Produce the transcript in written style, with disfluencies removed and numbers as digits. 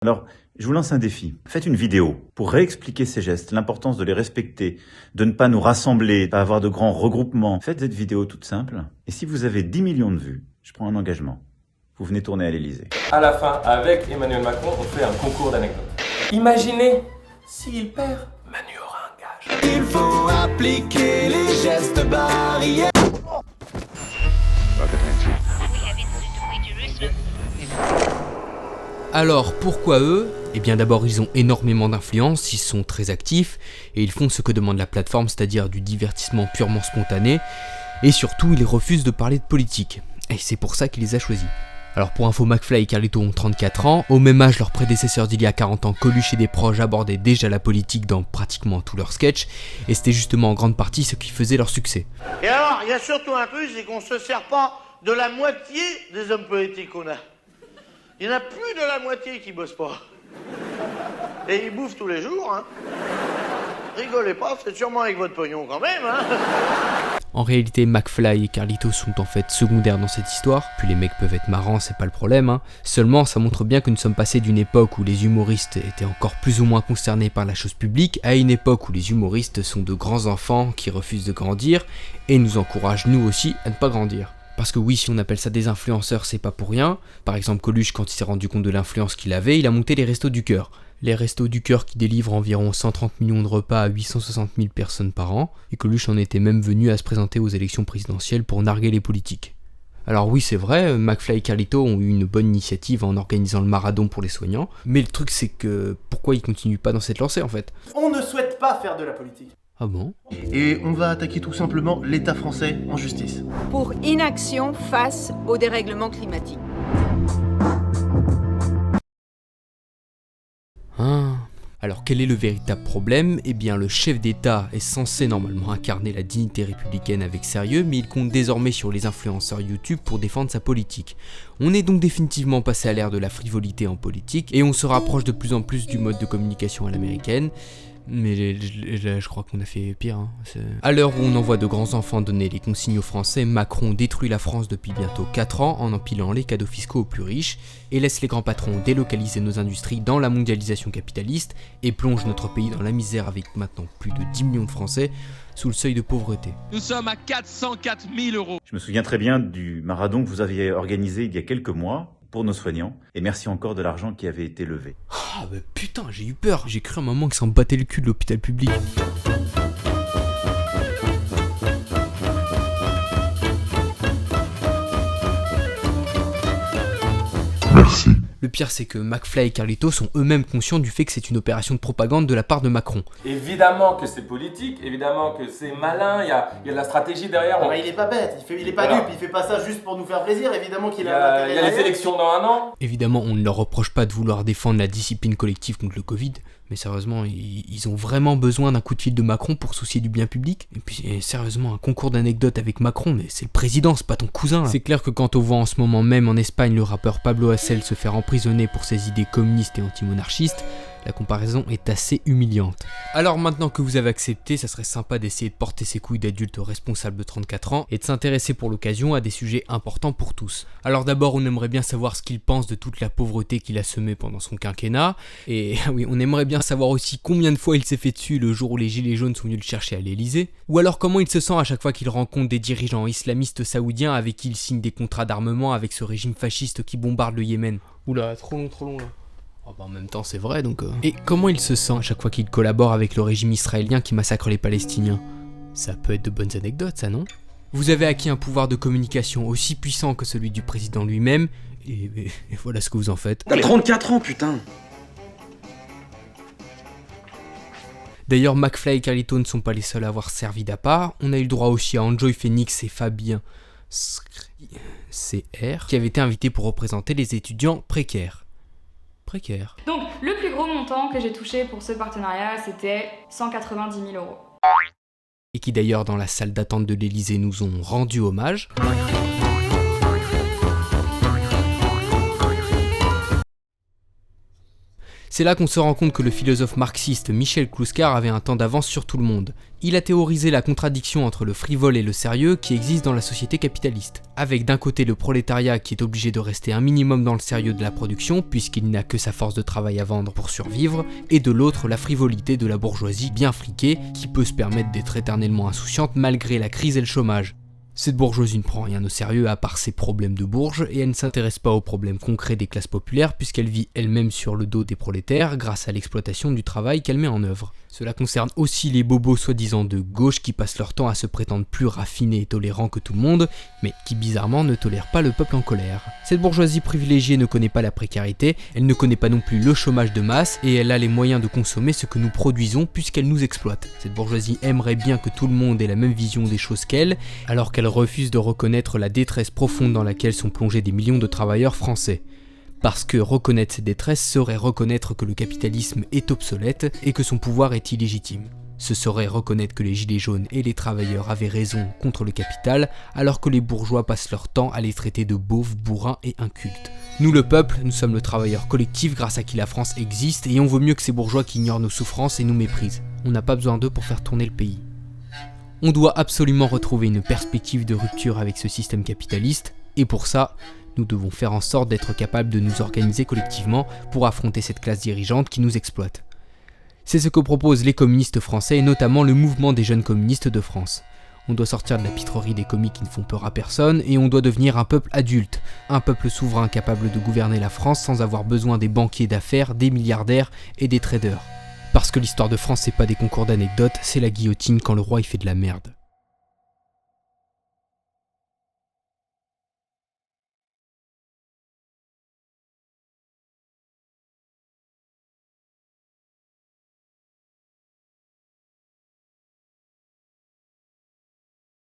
Alors, je vous lance un défi. Faites une vidéo pour réexpliquer ces gestes, l'importance de les respecter, de ne pas nous rassembler, pas avoir de grands regroupements. Faites cette vidéo toute simple. Et si vous avez 10 millions de vues, je prends un engagement. Vous venez tourner à l'Elysée. À la fin, avec Emmanuel Macron, on fait un concours d'anecdotes. Imaginez, s'il perd, Manu aura un gage. Il faut appliquer les gestes barrières. Alors, pourquoi eux? Eh bien d'abord, ils ont énormément d'influence, ils sont très actifs, et ils font ce que demande la plateforme, c'est-à-dire du divertissement purement spontané, et surtout, ils refusent de parler de politique. Et c'est pour ça qu'il les a choisis. Alors pour info, McFly et Carlito ont 34 ans, au même âge leurs prédécesseurs d'il y a 40 ans, Coluche et des proches abordaient déjà la politique dans pratiquement tous leurs sketchs, et c'était justement en grande partie ce qui faisait leur succès. Et alors, il y a surtout un truc, c'est qu'on se sert pas de la moitié des hommes politiques qu'on a. Il y en a plus de la moitié qui bossent pas. Et ils bouffent tous les jours, hein. Rigolez pas, c'est sûrement avec votre pognon quand même, hein. En réalité, McFly et Carlito sont en fait secondaires dans cette histoire, puis les mecs peuvent être marrants, c'est pas le problème, hein. Seulement, ça montre bien que nous sommes passés d'une époque où les humoristes étaient encore plus ou moins concernés par la chose publique, à une époque où les humoristes sont de grands enfants qui refusent de grandir, et nous encouragent nous aussi à ne pas grandir. Parce que oui, si on appelle ça des influenceurs, c'est pas pour rien. Par exemple, Coluche, quand il s'est rendu compte de l'influence qu'il avait, il a monté les Restos du Cœur. Les Restos du Cœur qui délivrent environ 130 millions de repas à 860 000 personnes par an, et Coluche en était même venu à se présenter aux élections présidentielles pour narguer les politiques. Alors oui, c'est vrai, McFly et Carlito ont eu une bonne initiative en organisant le marathon pour les soignants, mais le truc c'est que pourquoi ils continuent pas dans cette lancée en fait? On ne souhaite pas faire de la politique. Ah bon? Et on va attaquer tout simplement l'État français en justice. Pour inaction face au dérèglement climatique. Ah. Alors quel est le véritable problème? Eh bien le chef d'État est censé normalement incarner la dignité républicaine avec sérieux, mais il compte désormais sur les influenceurs YouTube pour défendre sa politique. On est donc définitivement passé à l'ère de la frivolité en politique, et on se rapproche de plus en plus du mode de communication à l'américaine. Mais là, je crois qu'on a fait pire. Hein. À l'heure où on envoie de grands enfants donner les consignes aux Français, Macron détruit la France depuis bientôt 4 ans en empilant les cadeaux fiscaux aux plus riches et laisse les grands patrons délocaliser nos industries dans la mondialisation capitaliste et plonge notre pays dans la misère avec maintenant plus de 10 millions de Français sous le seuil de pauvreté. Nous sommes à 404 000 euros. Je me souviens très bien du marathon que vous aviez organisé il y a quelques mois pour nos soignants, et merci encore de l'argent qui avait été levé. Ah bah putain, j'ai eu peur. J'ai cru un moment que ça en battait le cul de l'hôpital public. Merci. Le pire, c'est que McFly et Carlito sont eux-mêmes conscients du fait que c'est une opération de propagande de la part de Macron. Évidemment que c'est politique, évidemment que c'est malin, il y a de la stratégie derrière. Ah bah, il est pas bête, il est pas Voilà. dupe, il fait pas ça juste pour nous faire plaisir, évidemment qu'il Il y a a, il y a les élections dans un an. Évidemment, on ne leur reproche pas de vouloir défendre la discipline collective contre le Covid, mais sérieusement, ils ont vraiment besoin d'un coup de fil de Macron pour soucier du bien public. Et puis, sérieusement, un concours d'anecdotes avec Macron, mais c'est le président, c'est pas ton cousin. C'est clair que quand on voit en ce moment même en Espagne le rappeur Pablo Hasél se faire emprisonner pour ses idées communistes et antimonarchistes, la comparaison est assez humiliante. Alors maintenant que vous avez accepté, ça serait sympa d'essayer de porter ses couilles d'adulte responsable de 34 ans et de s'intéresser pour l'occasion à des sujets importants pour tous. Alors d'abord, on aimerait bien savoir ce qu'il pense de toute la pauvreté qu'il a semée pendant son quinquennat, et oui, on aimerait bien savoir aussi combien de fois il s'est fait dessus le jour où les gilets jaunes sont venus le chercher à l'Elysée, ou alors comment il se sent à chaque fois qu'il rencontre des dirigeants islamistes saoudiens avec qui il signe des contrats d'armement avec ce régime fasciste qui bombarde le Yémen. Oula, trop long là. Oh bah en même temps c'est vrai donc... Et comment il se sent à chaque fois qu'il collabore avec le régime israélien qui massacre les Palestiniens? Ça peut être de bonnes anecdotes ça, non? Vous avez acquis un pouvoir de communication aussi puissant que celui du président lui-même, et voilà ce que vous en faites. T'as 34 ans putain. D'ailleurs, McFly et Carlito ne sont pas les seuls à avoir servi d'appât, on a eu le droit aussi à Enjoy Phoenix et Fabien CR, qui avaient été invités pour représenter les étudiants précaires. Donc, le plus gros montant que j'ai touché pour ce partenariat, c'était 190 000 euros. Et qui d'ailleurs, dans la salle d'attente de l'Elysée, nous ont rendu hommage. C'est là qu'on se rend compte que le philosophe marxiste Michel Clouscar avait un temps d'avance sur tout le monde. Il a théorisé la contradiction entre le frivole et le sérieux qui existe dans la société capitaliste. Avec d'un côté le prolétariat qui est obligé de rester un minimum dans le sérieux de la production puisqu'il n'a que sa force de travail à vendre pour survivre, et de l'autre la frivolité de la bourgeoisie bien friquée qui peut se permettre d'être éternellement insouciante malgré la crise et le chômage. Cette bourgeoisie ne prend rien au sérieux à part ses problèmes de bourge et elle ne s'intéresse pas aux problèmes concrets des classes populaires puisqu'elle vit elle-même sur le dos des prolétaires grâce à l'exploitation du travail qu'elle met en œuvre. Cela concerne aussi les bobos soi-disant de gauche qui passent leur temps à se prétendre plus raffinés et tolérants que tout le monde, mais qui bizarrement ne tolèrent pas le peuple en colère. Cette bourgeoisie privilégiée ne connaît pas la précarité, elle ne connaît pas non plus le chômage de masse et elle a les moyens de consommer ce que nous produisons puisqu'elle nous exploite. Cette bourgeoisie aimerait bien que tout le monde ait la même vision des choses qu'elle, alors qu'elle refuse de reconnaître la détresse profonde dans laquelle sont plongés des millions de travailleurs français. Parce que reconnaître cette détresse serait reconnaître que le capitalisme est obsolète et que son pouvoir est illégitime. Ce serait reconnaître que les gilets jaunes et les travailleurs avaient raison contre le capital, alors que les bourgeois passent leur temps à les traiter de beaufs, bourrins et incultes. Nous le peuple, nous sommes le travailleur collectif grâce à qui la France existe et on vaut mieux que ces bourgeois qui ignorent nos souffrances et nous méprisent. On n'a pas besoin d'eux pour faire tourner le pays. On doit absolument retrouver une perspective de rupture avec ce système capitaliste, et pour ça, nous devons faire en sorte d'être capables de nous organiser collectivement pour affronter cette classe dirigeante qui nous exploite. C'est ce que proposent les communistes français et notamment le mouvement des jeunes communistes de France. On doit sortir de la pitrerie des commis qui ne font peur à personne et on doit devenir un peuple adulte, un peuple souverain capable de gouverner la France sans avoir besoin des banquiers d'affaires, des milliardaires et des traders. Parce que l'histoire de France c'est pas des concours d'anecdotes, c'est la guillotine quand le roi il fait de la merde.